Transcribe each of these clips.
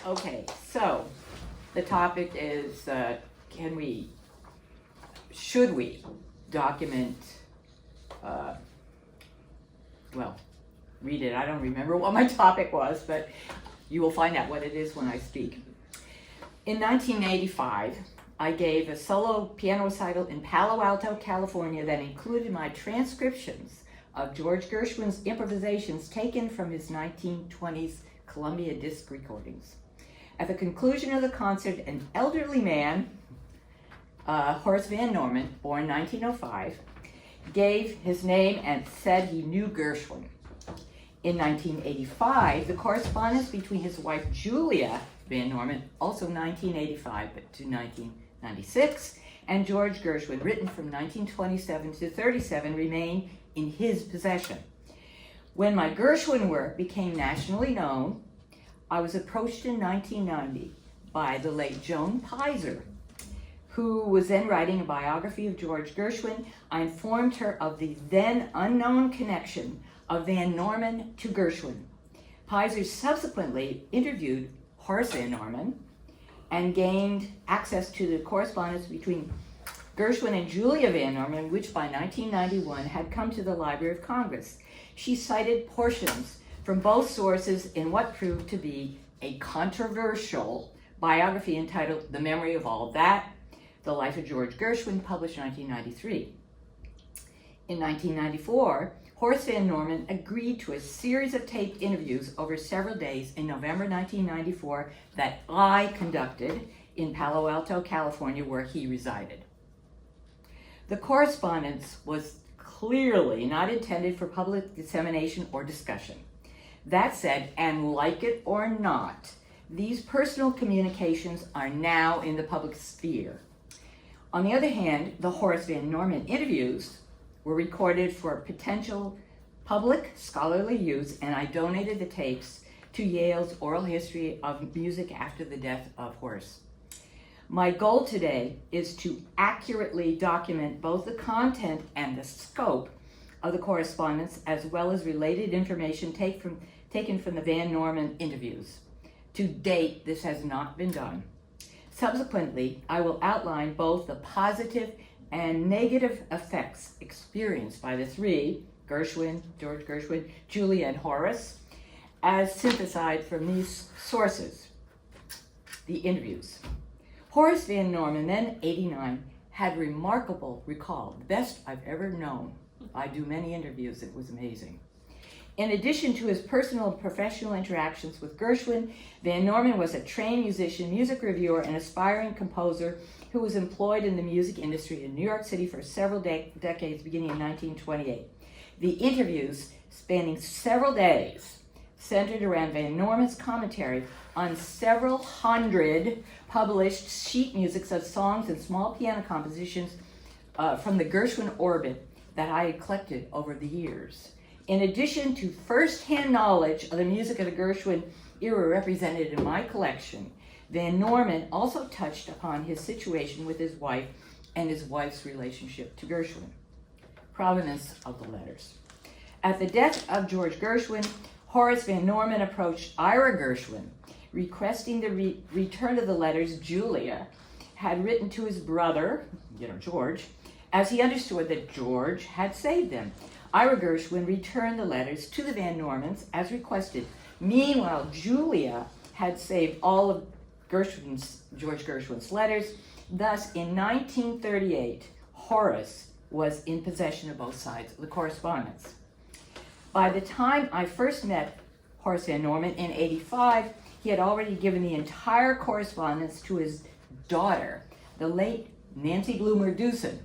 Okay, so the topic is, should we document, read it. I don't remember what my topic was, but you will find out what it is when I speak. In 1985, I gave a solo piano recital in Palo Alto, California that included my transcriptions of George Gershwin's improvisations taken from his 1920s Columbia disc recordings. At the conclusion of the concert, an elderly man, Horace Van Norman, born 1905, gave his name and said he knew Gershwin. In 1985, the correspondence between his wife Julia Van Norman, also 1985 but to 1996, and George Gershwin, written from 1927 to 37, remain in his possession. When my Gershwin work became nationally known, I was approached in 1990 by the late Joan Pizer, who was then writing a biography of George Gershwin. I informed her of the then unknown connection of Van Norman to Gershwin. Pizer subsequently interviewed Horace Van Norman and gained access to the correspondence between Gershwin and Julia Van Norman, which by 1991 had come to the Library of Congress. She cited portions from both sources in what proved to be a controversial biography entitled The Memory of All That, The Life of George Gershwin, published in 1993. In 1994, Horace Van Norman agreed to a series of taped interviews over several days in November 1994 that I conducted in Palo Alto, California, where he resided. The correspondence was clearly not intended for public dissemination or discussion. That said, and like it or not, these personal communications are now in the public sphere. On the other hand, the Horace Van Norman interviews were recorded for potential public scholarly use, and I donated the tapes to Yale's Oral History of Music after the death of Horace. My goal today is to accurately document both the content and the scope of the correspondence, as well as related information taken from the Van Norman interviews. To date, this has not been done. Subsequently, I will outline both the positive and negative effects experienced by the three, Gershwin, George Gershwin, Julia, and Horace, as synthesized from these sources. The interviews. Horace Van Norman, then 89, had remarkable recall, the best I've ever known. I do many interviews, it was amazing. In addition to his personal and professional interactions with Gershwin, Van Norman was a trained musician, music reviewer, and aspiring composer who was employed in the music industry in New York City for several decades, beginning in 1928. The interviews, spanning several days, centered around Van Norman's commentary on several hundred published sheet musics of songs and small piano compositions from the Gershwin orbit that I had collected over the years. In addition to first-hand knowledge of the music of the Gershwin era represented in my collection, Van Norman also touched upon his situation with his wife and his wife's relationship to Gershwin. Provenance of the letters. At the death of George Gershwin, Horace Van Norman approached Ira Gershwin, requesting the return of the letters Julia had written to his brother, George, as he understood that George had saved them. Ira Gershwin returned the letters to the Van Normans as requested. Meanwhile, Julia had saved all of George Gershwin's letters. Thus, in 1938, Horace was in possession of both sides of the correspondence. By the time I first met Horace Van Norman in 1985, he had already given the entire correspondence to his daughter, the late Nancy Bloomer-Dewson.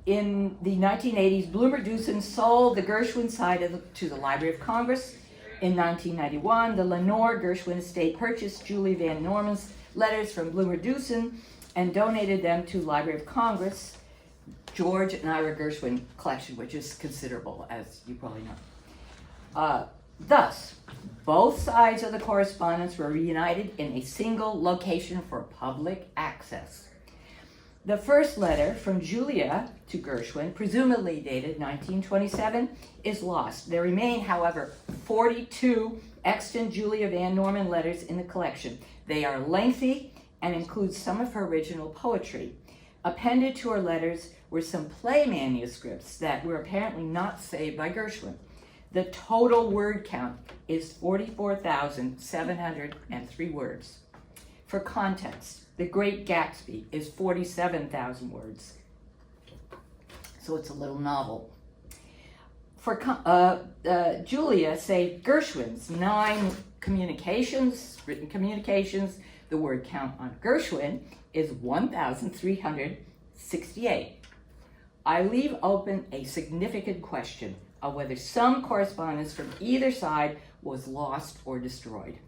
In the 1980s, Bloomer-Dewson sold the Gershwin side to the Library of Congress. In 1991, the Lenore Gershwin estate purchased Julie Van Norman's letters from Bloomer-Dewson and donated them to Library of Congress, George and Ira Gershwin collection, which is considerable, as you probably know. Thus, both sides of the correspondence were reunited in a single location for public access. The first letter from Julia to Gershwin, presumably dated 1927, is lost. There remain, however, 42 extant Julia Van Norman letters in the collection. They are lengthy and include some of her original poetry. Appended to her letters were some play manuscripts that were apparently not saved by Gershwin. The total word count is 44,703 words. For context, The Great Gatsby is 47,000 words. So it's a little novel. For Julia saved Gershwin's 9 communications, written communications. The word count on Gershwin is 1,368. I leave open a significant question of whether some correspondence from either side was lost or destroyed.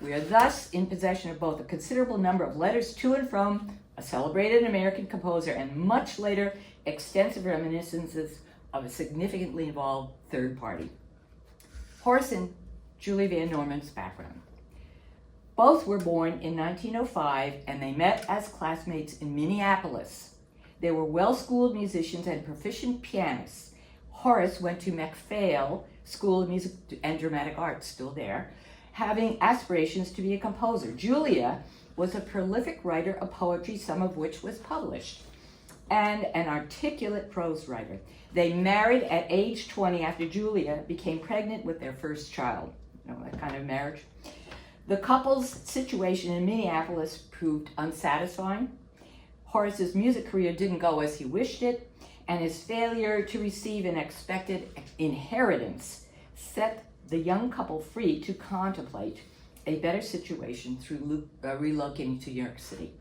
We are thus in possession of both a considerable number of letters to and from a celebrated American composer and much later extensive reminiscences of a significantly involved third party. Horace and Julie Van Norman's background. Both were born in 1905 and they met as classmates in Minneapolis. They were well-schooled musicians and proficient pianists. Horace went to McPhail School of Music and Dramatic Arts, still there, having aspirations to be a composer. Julia was a prolific writer of poetry, some of which was published, and an articulate prose writer. They married at age 20 after Julia became pregnant with their first child. You know, that kind of marriage. The couple's situation in Minneapolis proved unsatisfying. Horace's music career didn't go as he wished it, and his failure to receive an expected inheritance set the young couple free to contemplate a better situation through relocating to New York City.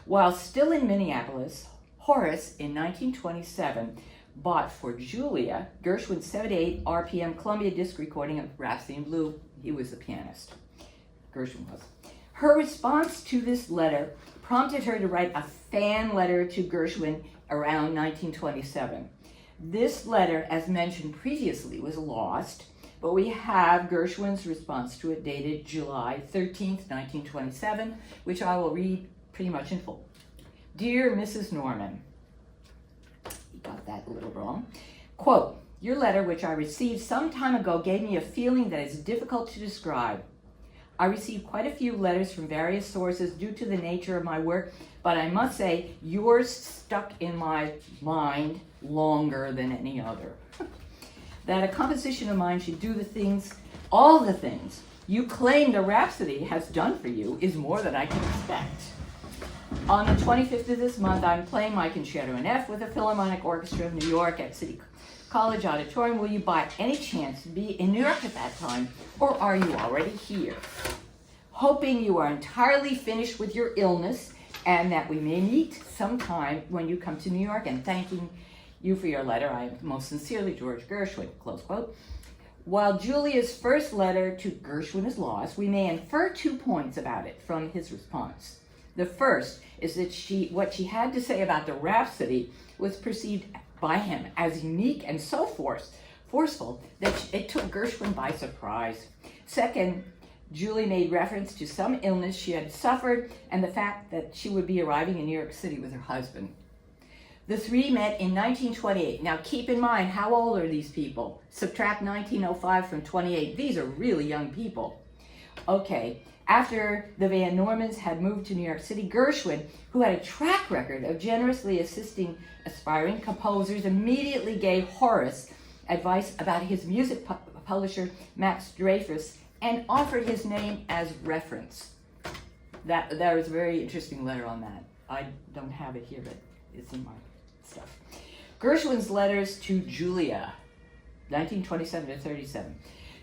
While still in Minneapolis, Horace, in 1927, bought for Julia Gershwin's 78 RPM Columbia disc recording of Rhapsody in Blue. He was the pianist. Gershwin was. Her response to this letter prompted her to write a fan letter to Gershwin around 1927. This letter, as mentioned previously, was lost, but we have Gershwin's response to it dated July 13th, 1927, which I will read pretty much in full. Dear Mrs. Norman, you got that a little wrong. Quote, your letter, which I received some time ago, gave me a feeling that is difficult to describe. I received quite a few letters from various sources due to the nature of my work, but I must say yours stuck in my mind longer than any other. That a composition of mine should do the things, all the things you claim the Rhapsody has done for you is more than I can expect. On the 25th of this month, I'm playing my Concerto in F with the Philharmonic Orchestra of New York at City College Auditorium. Will you by any chance be in New York at that time, or are you already here? Hoping you are entirely finished with your illness and that we may meet sometime when you come to New York, and thanking you for your letter. I am most sincerely, George Gershwin, close quote. While Julia's first letter to Gershwin is lost, we may infer 2 points about it from his response. The first is that what she had to say about the Rhapsody was perceived by him as unique and so forceful that it took Gershwin by surprise. Second, Julie made reference to some illness she had suffered and the fact that she would be arriving in New York City with her husband. The three met in 1928. Now keep in mind, how old are these people? Subtract 1905 from 28. These are really young people. Okay, after the Van Normans had moved to New York City, Gershwin, who had a track record of generously assisting aspiring composers, immediately gave Horace advice about his music publisher, Max Dreyfus, and offered his name as reference. There was a very interesting letter on that. I don't have it here, but it's in my stuff. Gershwin's letters to Julia, 1927 to 37.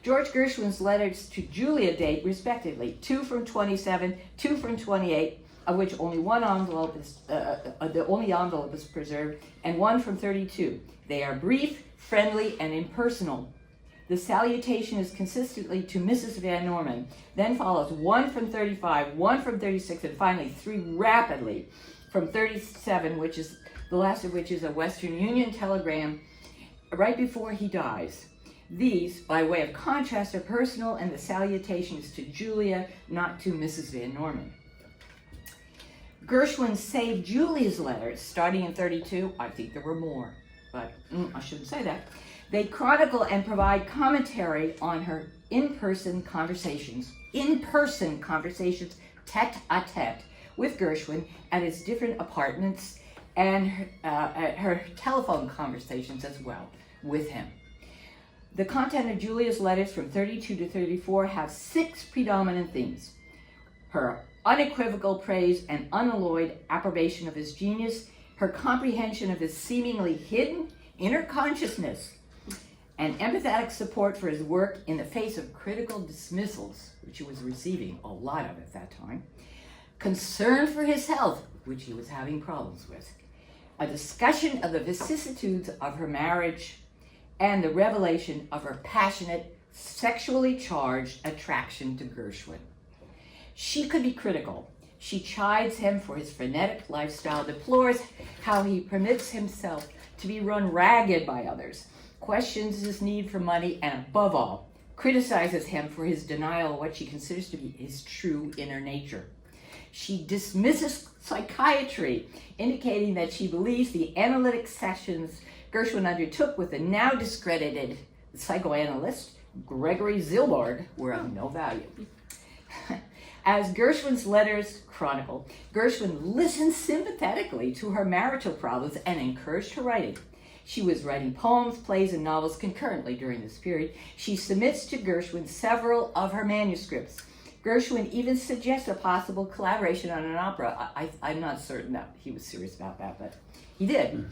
George Gershwin's letters to Julia date respectively 2 from 27, 2 from 28, of which only one envelope is the only envelope is preserved, and 1 from 32. They are brief, friendly, and impersonal. The salutation is consistently to Mrs. Van Norman. Then follows 1 from 35, 1 from 36, and finally 3 rapidly from 37, which is the last of which is a Western Union telegram right before he dies. These, by way of contrast, are personal, and the salutation is to Julia, not to Mrs. Van Norman. Gershwin saved Julia's letters starting in 32. I think there were more, but I shouldn't say that. They chronicle and provide commentary on her in-person conversations, tete-a-tete, with Gershwin at his different apartments and her telephone conversations as well with him. The content of Julia's letters from 32 to 34 have 6 predominant themes: her unequivocal praise and unalloyed approbation of his genius, her comprehension of his seemingly hidden inner consciousness, and empathetic support for his work in the face of critical dismissals, which he was receiving a lot of at that time, concern for his health, which he was having problems with, a discussion of the vicissitudes of her marriage, and the revelation of her passionate, sexually charged attraction to Gershwin. She could be critical. She chides him for his frenetic lifestyle, deplores how he permits himself to be run ragged by others, questions his need for money, and above all, criticizes him for his denial of what she considers to be his true inner nature. She dismisses psychiatry, indicating that she believes the analytic sessions Gershwin undertook with the now discredited psychoanalyst Gregory Zilberg were of no value. As Gershwin's letters chronicle, Gershwin listened sympathetically to her marital problems and encouraged her writing. She was writing poems, plays, and novels concurrently during this period. She submits to Gershwin several of her manuscripts. Gershwin even suggests a possible collaboration on an opera. I'm not certain that he was serious about that, but he did.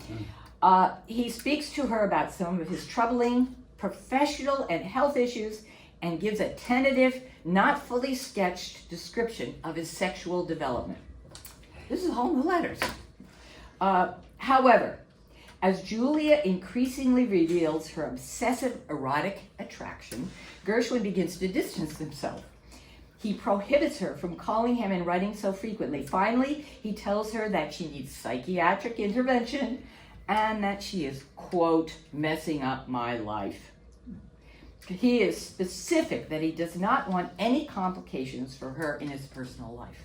He speaks to her about some of his troubling professional and health issues and gives a tentative, not fully sketched description of his sexual development. This is all in the letters. However, as Julia increasingly reveals her obsessive erotic attraction, Gershwin begins to distance himself. He prohibits her from calling him and writing so frequently. Finally, he tells her that she needs psychiatric intervention and that she is, quote, messing up my life. He is specific that he does not want any complications for her in his personal life.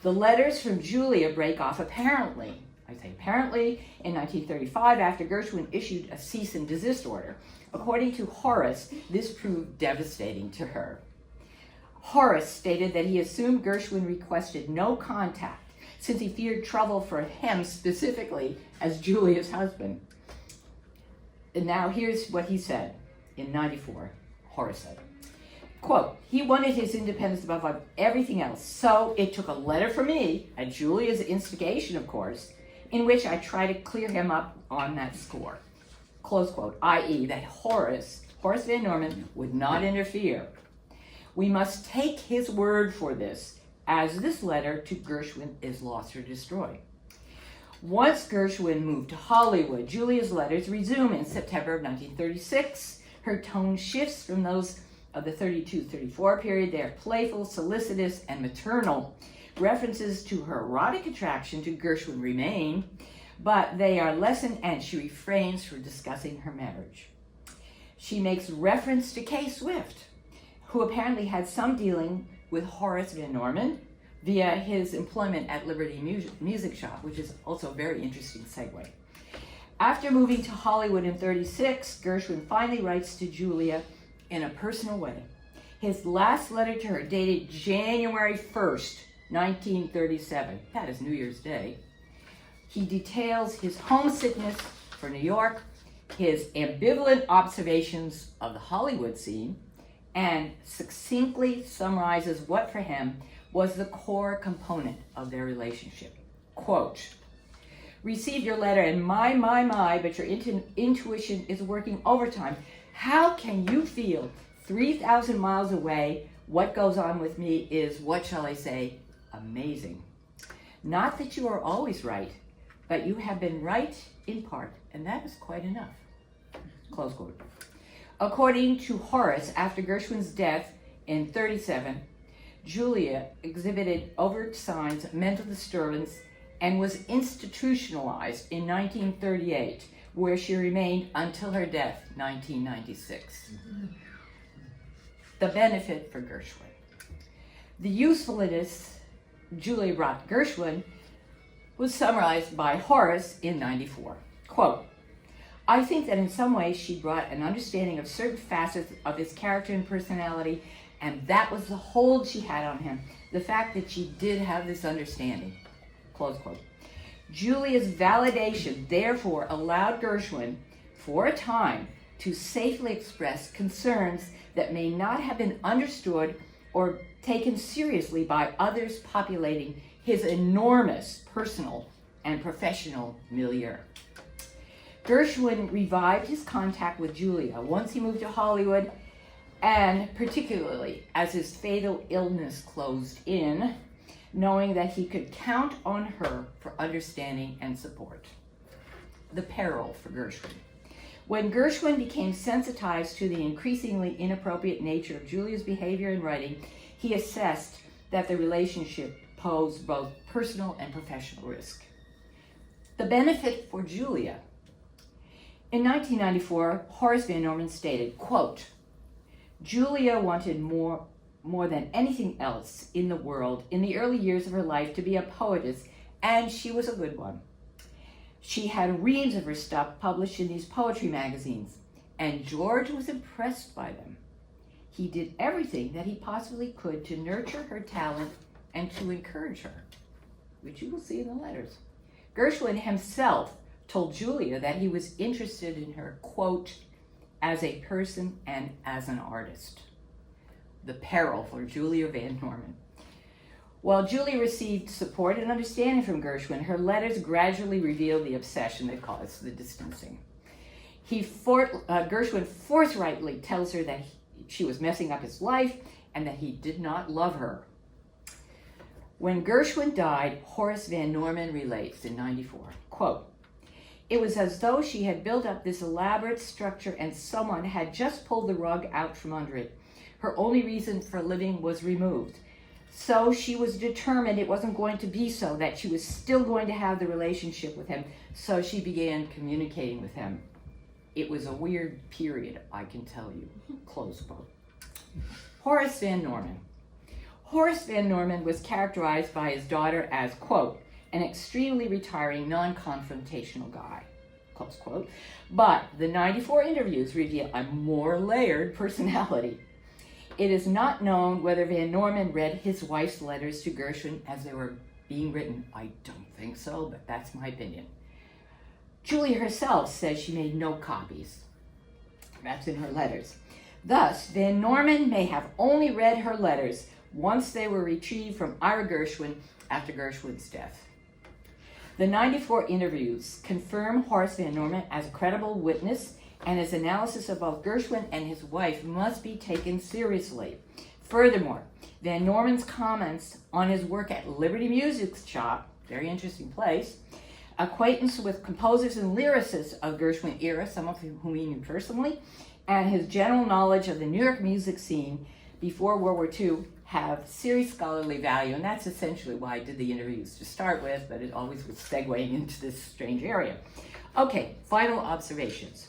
The letters from Julia break off apparently in 1935 after Gershwin issued a cease and desist order. According to Horace, this proved devastating to her. Horace stated that he assumed Gershwin requested no contact since he feared trouble for him specifically as Julia's husband. And now here's what he said in 94. Horace said, quote, he wanted his independence above everything else, so it took a letter from me, at Julia's instigation, of course, in which I try to clear him up on that score, close quote, i.e. that Horace Van Norman would not interfere. We must take his word for this, as this letter to Gershwin is lost or destroyed. Once Gershwin moved to Hollywood, Julia's letters resume in September of 1936. Her tone shifts from those of the 32-34 period. They are playful, solicitous, and maternal. References to her erotic attraction to Gershwin remain, but they are lessened and she refrains from discussing her marriage. She makes reference to Kay Swift, who apparently had some dealing with Horace Van Norman via his employment at Liberty Music Shop, which is also a very interesting segue. After moving to Hollywood in 36, Gershwin finally writes to Julia in a personal way. His last letter to her, dated January 1st, 1937, that is New Year's Day, he details his homesickness for New York, his ambivalent observations of the Hollywood scene, and succinctly summarizes what for him was the core component of their relationship. Quote, received your letter and my, but your intuition is working overtime. How can you feel 3,000 miles away? What goes on with me is, what shall I say, amazing. Not that you are always right, but you have been right in part, and that is quite enough. Close quote. According to Horace, after Gershwin's death in 37, Julia exhibited overt signs of mental disturbance and was institutionalized in 1938, where she remained until her death, 1996. The benefit for Gershwin. The usefulness Julia brought Gershwin was summarized by Horace in 94. Quote, I think that in some ways she brought an understanding of certain facets of his character and personality, and that was the hold she had on him, the fact that she did have this understanding. Close quote. Julia's validation therefore allowed Gershwin, for a time, to safely express concerns that may not have been understood or taken seriously by others populating his enormous personal and professional milieu. Gershwin revived his contact with Julia once he moved to Hollywood, and particularly as his fatal illness closed in, knowing that he could count on her for understanding and support. The peril for Gershwin. When Gershwin became sensitized to the increasingly inappropriate nature of Julia's behavior and writing, he assessed that the relationship posed both personal and professional risk. The benefit for Julia. In 1994, Horace Van Norman stated, quote, Julia wanted more than anything else in the world in the early years of her life to be a poetess, and she was a good one. She had reams of her stuff published in these poetry magazines, and George was impressed by them. He did everything that he possibly could to nurture her talent and to encourage her, which you will see in the letters. Gershwin himself told Julia that he was interested in her, quote, as a person and as an artist. The peril for Julia Van Norman. While Julia received support and understanding from Gershwin, her letters gradually revealed the obsession that caused the distancing. Gershwin forthrightly tells her that she was messing up his life and that he did not love her. When Gershwin died, Horace Van Norman relates in 94, quote, it was as though she had built up this elaborate structure and someone had just pulled the rug out from under it. Her only reason for living was removed. So she was determined it wasn't going to be so, that she was still going to have the relationship with him. So she began communicating with him. It was a weird period, I can tell you. Close quote. Horace Van Norman. Horace Van Norman was characterized by his daughter as, quote, an extremely retiring, non-confrontational guy, close quote. But the 94 interviews reveal a more layered personality. It is not known whether Van Norman read his wife's letters to Gershwin as they were being written. I don't think so, but that's my opinion. Julia herself says she made no copies. That's in her letters. Thus, Van Norman may have only read her letters once they were retrieved from Ira Gershwin after Gershwin's death. The 94 interviews confirm Horace Van Norman as a credible witness, and his analysis of both Gershwin and his wife must be taken seriously. Furthermore, Van Norman's comments on his work at Liberty Music Shop, very interesting place, acquaintance with composers and lyricists of Gershwin era, some of whom he knew personally, and his general knowledge of the New York music scene before World War II have serious scholarly value, and that's essentially why I did the interviews to start with, but it always was segueing into this strange area. Okay, final observations.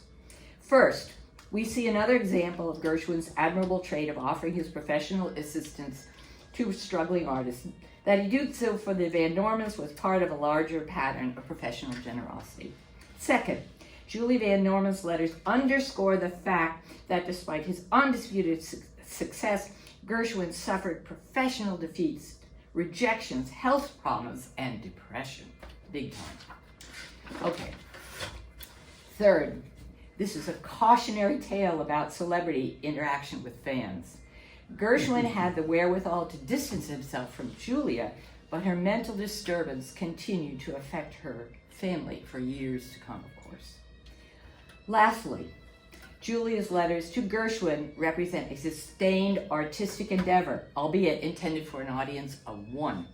First, we see another example of Gershwin's admirable trait of offering his professional assistance to struggling artists. That he did so for the Van Normans was part of a larger pattern of professional generosity. Second, Julie Van Norman's letters underscore the fact that despite his undisputed success, Gershwin suffered professional defeats, rejections, health problems, and depression. Big time. Okay. Third, this is a cautionary tale about celebrity interaction with fans. Gershwin had the wherewithal to distance himself from Julia, but her mental disturbance continued to affect her family for years to come, of course. Lastly, Julia's letters to Gershwin represent a sustained artistic endeavor, albeit intended for an audience of one.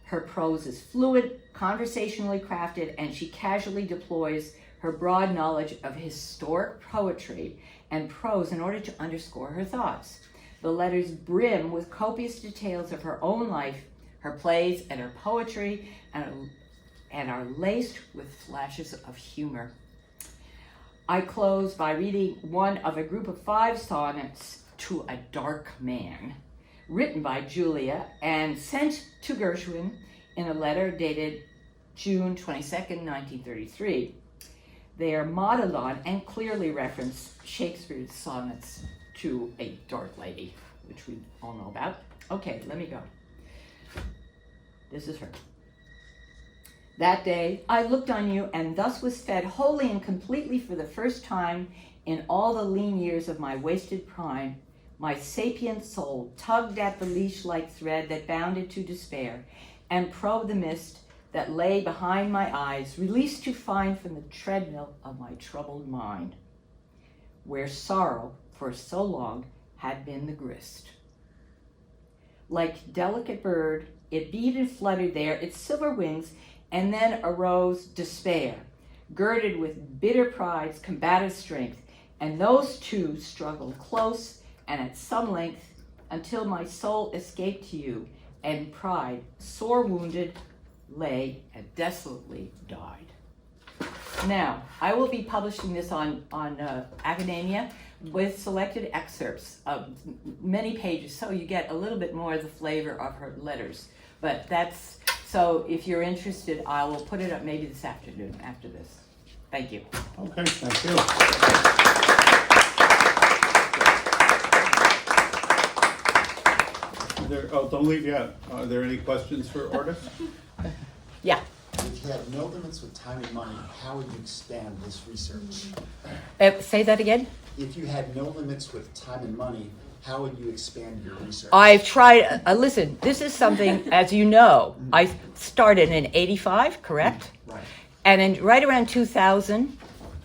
Her prose is fluid, conversationally crafted, and she casually deploys her broad knowledge of historic poetry and prose in order to underscore her thoughts. The letters brim with copious details of her own life, her plays, and her poetry, and are laced with flashes of humor. I close by reading one of a group of 5 sonnets to a dark man, written by Julia and sent to Gershwin in a letter dated June 22nd, 1933. They are modeled on and clearly reference Shakespeare's sonnets to a dark lady, which we all know about. Okay, let me go. This is her. That day, I looked on you and thus was fed wholly and completely for the first time in all the lean years of my wasted prime. My sapient soul tugged at the leash-like thread that bound it to despair and probed the mist that lay behind my eyes, released to find from the treadmill of my troubled mind, where sorrow for so long had been the grist. Like delicate bird, it beat and fluttered there, its silver wings, and then arose despair, girded with bitter pride's combative strength, and those two struggled close and at some length until my soul escaped to you, and pride, sore wounded, lay and desolately died. Now, I will be publishing this on Academia with selected excerpts of many pages, so you get a little bit more of the flavor of her letters. But that's, so if you're interested, I will put it up maybe this afternoon after this. Thank you. Okay, thank you. Don't leave yet. Are there any questions for Artis? Yeah. If you have no limits with time and money, how would you expand this research? Say that again? If you had no limits with time and money, how would you expand your research? I've tried, listen, this is something, as you know, I started in 85, correct? Right. And right around 2000,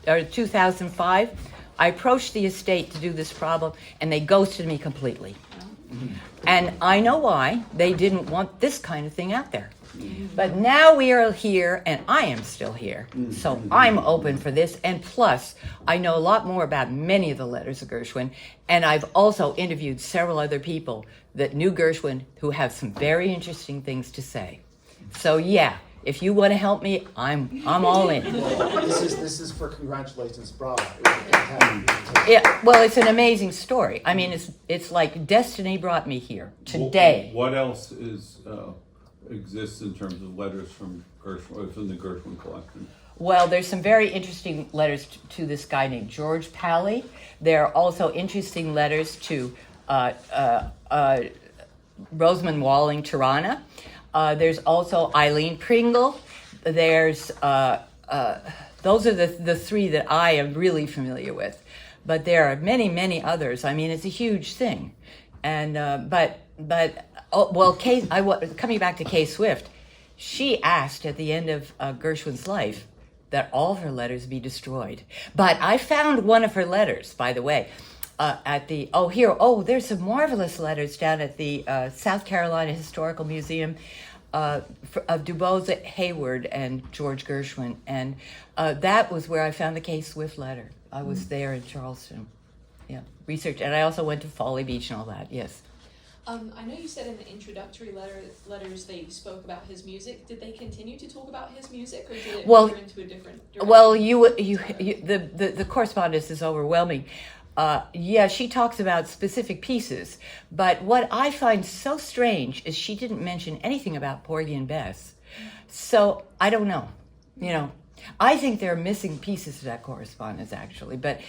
or 2005, I approached the estate to do this problem, and they ghosted me completely. And I know why. They didn't want this kind of thing out there. But now we are here, and I am still here. So I'm open for this. And plus, I know a lot more about many of the letters of Gershwin. And I've also interviewed several other people that knew Gershwin who have some very interesting things to say. So yeah, if you want to help me, I'm all in. Well, this is for congratulations, bravo. Yeah, well, it's an amazing story. I mean, it's like destiny brought me here today. What else exists in terms of letters from Gershwin, from the Gershwin collection? Well, there's some very interesting letters to this guy named George Pally. There are also interesting letters to Rosamund Walling Tirana. There's also Eileen Pringle. There's those are the three that I am really familiar with. But there are many, many others. I mean, it's a huge thing. And coming back to Kay Swift, she asked at the end of Gershwin's life that all of her letters be destroyed. But I found one of her letters, by the way, there's some marvelous letters down at the South Carolina Historical Museum of DuBois Hayward and George Gershwin. And that was where I found the Kay Swift letter. I was there in Charleston. Yeah, research. And I also went to Folly Beach and all that, yes. I know you said in the introductory letters they spoke about his music. Did they continue to talk about his music, or did it veer into a different direction? Well, the correspondence is overwhelming. Yeah, she talks about specific pieces, but what I find so strange is she didn't mention anything about Porgy and Bess. So I don't know. I think there are missing pieces to that correspondence, actually. But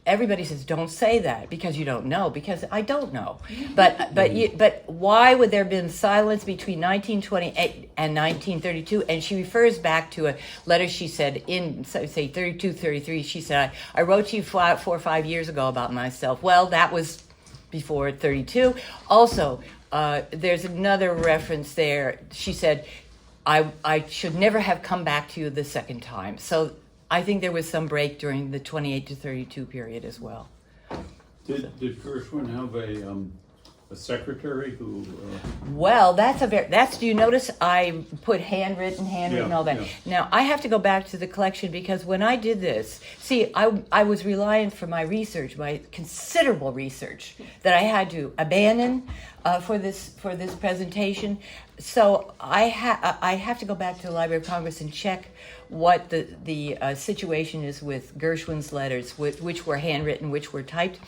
everybody says don't say that because you don't know, because I don't know. But why would there have been silence between 1928 and 1932? And she refers back to a letter she said in, say, 32, 33. She said, I wrote to you 4 or 5 years ago about myself. Well, that was before 32. Also, there's another reference there. She said, I should never have come back to you the second time. So I think there was some break during the 28 to 32 period as well. Did Gershwin have a secretary who? Well, do you notice I put handwritten, all that. Yeah. Now I have to go back to the collection because when I did this, I was reliant for my research, my considerable research that I had to abandon for this presentation. So I have to go back to the Library of Congress and check what the situation is with Gershwin's letters, which were handwritten, which were typed.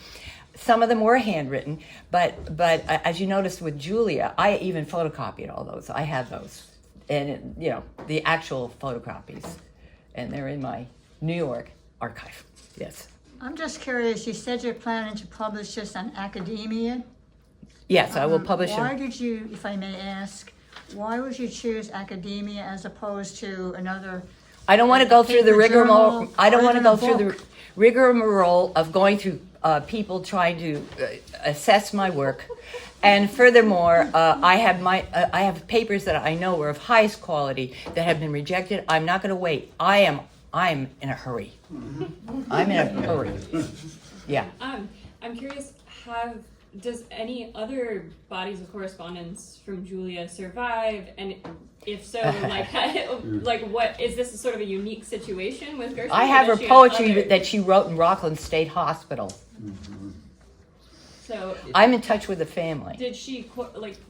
some of them were handwritten, but as you noticed with Julia, I even photocopied all those. I have those, and the actual photocopies, and they're in my New York archive. Yes. I'm just curious, you said you're planning to publish this on academia. Yes, I will publish Why them. did you, if I may ask, why would you choose academia as opposed to another? I don't want to go through the paper rigmarole. journal, I don't or want to even go a through the book? rigmarole of going through people trying to assess my work. And furthermore, I have papers that I know are of highest quality that have been rejected. I'm not going to wait. I'm in a hurry. I'm in a hurry. Yeah. I'm curious, does any other bodies of correspondence from Julia survive? And if so, like what is this sort of a unique situation with Gershwin? I have or her does she poetry other- that she wrote in Rockland State Hospital. So I'm in touch with the family. did she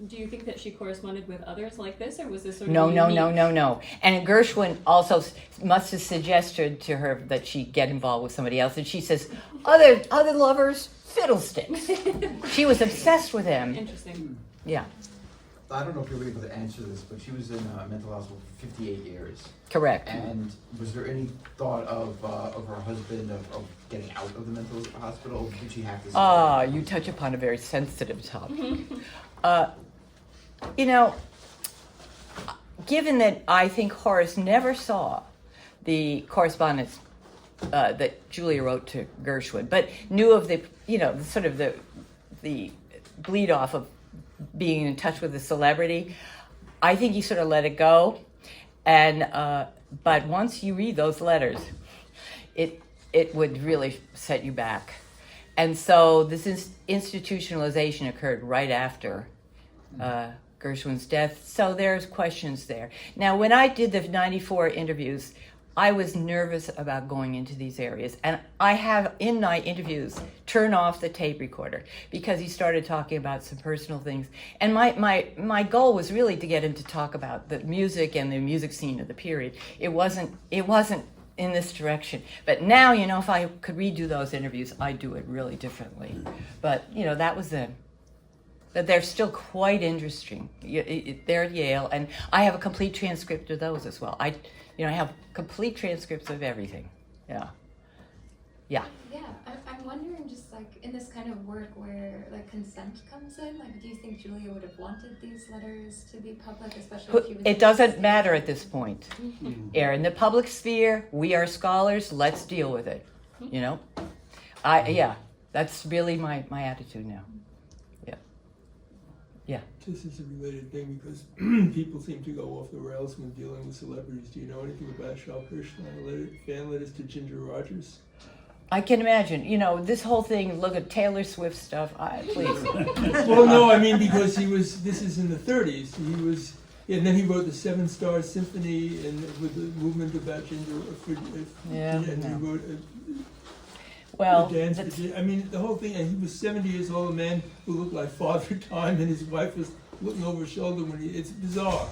do you think that she corresponded with others like this, or was this sort of No. unique? And Gershwin also must have suggested to her that she get involved with somebody else. And she says, other lovers, fiddlesticks. She was obsessed with him. Interesting. Yeah, I don't know if you'll be able to answer this, but she was in mental hospital for 58 years. correct. And was there any thought of her husband of getting out of the mental hospital? Or did she have to? You touch upon a very sensitive topic. Given that I think Horace never saw the correspondence that Julia wrote to Gershwin, but knew of the sort of the bleed off of being in touch with a celebrity, I think you sort of let it go. And but once you read those letters, it would really set you back. And so this institutionalization occurred right after Gershwin's death. So there's questions there. Now, when I did the 94 interviews, I was nervous about going into these areas. And I have, in my interviews, turned off the tape recorder because he started talking about some personal things. And my goal was really to get him to talk about the music and the music scene of the period. It wasn't in this direction. But now, if I could redo those interviews, I'd do it really differently. But, that was them. But they're still quite interesting. They're at Yale, and I have a complete transcript of those as well. I have complete transcripts of everything. Yeah. Yeah, I'm wondering, just like in this kind of work where like consent comes in, like do you think Julia would have wanted these letters to be public, especially if she was... It doesn't matter at this point. In the public sphere, we are scholars, let's deal with it. That's really my attitude now. Yeah. This is a related thing because people seem to go off the rails when dealing with celebrities. Do you know anything about Charles Gershwin fan letters to Ginger Rogers? I can imagine. This whole thing, look at Taylor Swift stuff, please. Well, no, I mean, because this is in the 30s. And then he wrote the 7 Star Symphony and with the movement about Ginger. And he wrote well, the dance. The whole thing, and he was 70 years old, a man who looked like Father Time, and his wife was looking over his shoulder it's bizarre.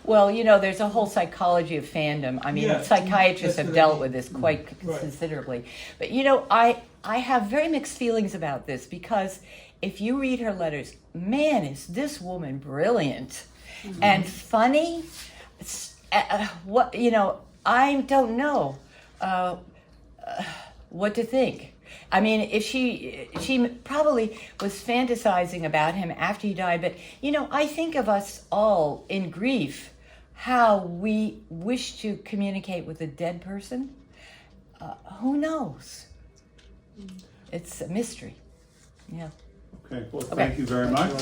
Well, there's a whole psychology of fandom. Psychiatrists have dealt with this quite considerably. But, I have very mixed feelings about this because if you read her letters, man, is this woman brilliant and funny. I don't know what to think. I mean, if she probably was fantasizing about him after he died, but I think of us all in grief, how we wish to communicate with a dead person. Who knows? It's a mystery. Yeah. Okay, well, thank you very much.